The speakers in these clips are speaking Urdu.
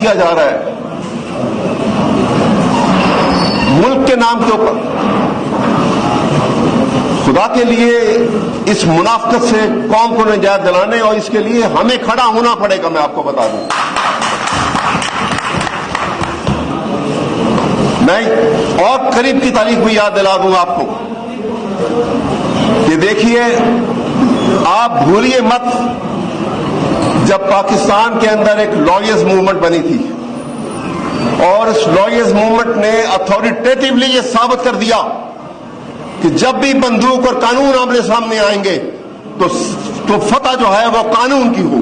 کیا جا رہا ہے ملک کے نام کے اوپر. خدا کے لیے اس منافقت سے قوم کو نجات دلانے اور اس کے لیے ہمیں کھڑا ہونا پڑے گا. میں آپ کو بتا دوں, میں اور قریب کی تاریخ بھی یاد دلا دوں آپ کو کہ دیکھیے, آپ بھولیے مت جب پاکستان کے اندر ایک لائرز موومنٹ بنی تھی اور اس لائرز موومنٹ نے اتھارٹیٹیولی یہ ثابت کر دیا کہ جب بھی بندوق اور قانون آمنے سامنے آئیں گے تو فتح جو ہے وہ قانون کی ہو.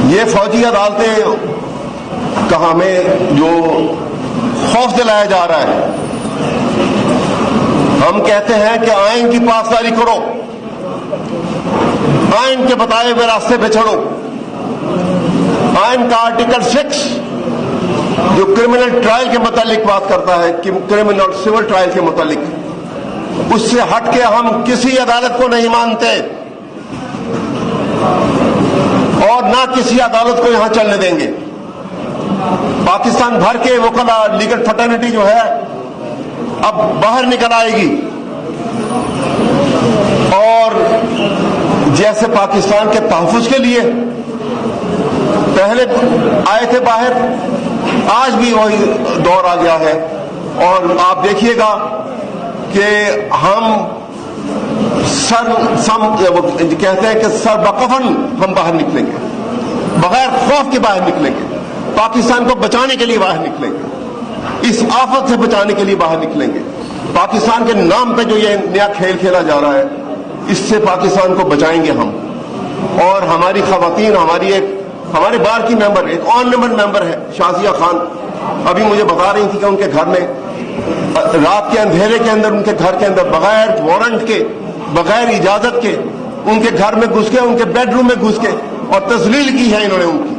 یہ فوجی عدالتیں کا ہمیں جو خوف دلایا جا رہا ہے, ہم کہتے ہیں کہ آئین کی پاسداری کرو, آئین کے بتائے ہوئے راستے پہ چڑھو. آئین کا آرٹیکل 6 جو کرمنل ٹرائل کے متعلق بات کرتا ہے, کرمنل اور سول ٹرائل کے متعلق, اس سے ہٹ کے ہم کسی عدالت کو نہیں مانتے اور نہ کسی عدالت کو یہاں چلنے دیں گے. پاکستان بھر کے وکلا لیگل فٹرنیٹی جو ہے اب باہر نکل آئے گی اور جیسے پاکستان کے تحفظ کے لیے پہلے آئے تھے باہر, آج بھی وہی دور آ گیا ہے. اور آپ دیکھیے گا کہ ہم کہتے ہیں کہ سر بکفن ہم باہر نکلیں گے, بغیر خوف کے باہر نکلیں گے, پاکستان کو بچانے کے لیے باہر نکلیں گے, اس آفت سے بچانے کے لیے باہر نکلیں گے. پاکستان کے نام پہ جو یہ نیا کھیل کھیلا جا رہا ہے, اس سے پاکستان کو بچائیں گے ہم. اور ہماری خواتین, ہمارے بار کی ممبر, ایک آن نمبر ممبر ہے شازیہ خان, ابھی مجھے بتا رہی تھی کہ ان کے گھر میں رات کے اندھیرے کے اندر, ان کے گھر کے اندر بغیر وارنٹ کے, بغیر اجازت کے ان کے گھر میں گھس کے, ان کے بیڈ روم میں گھس کے اور تذلیل کی ہے انہوں نے ان کی.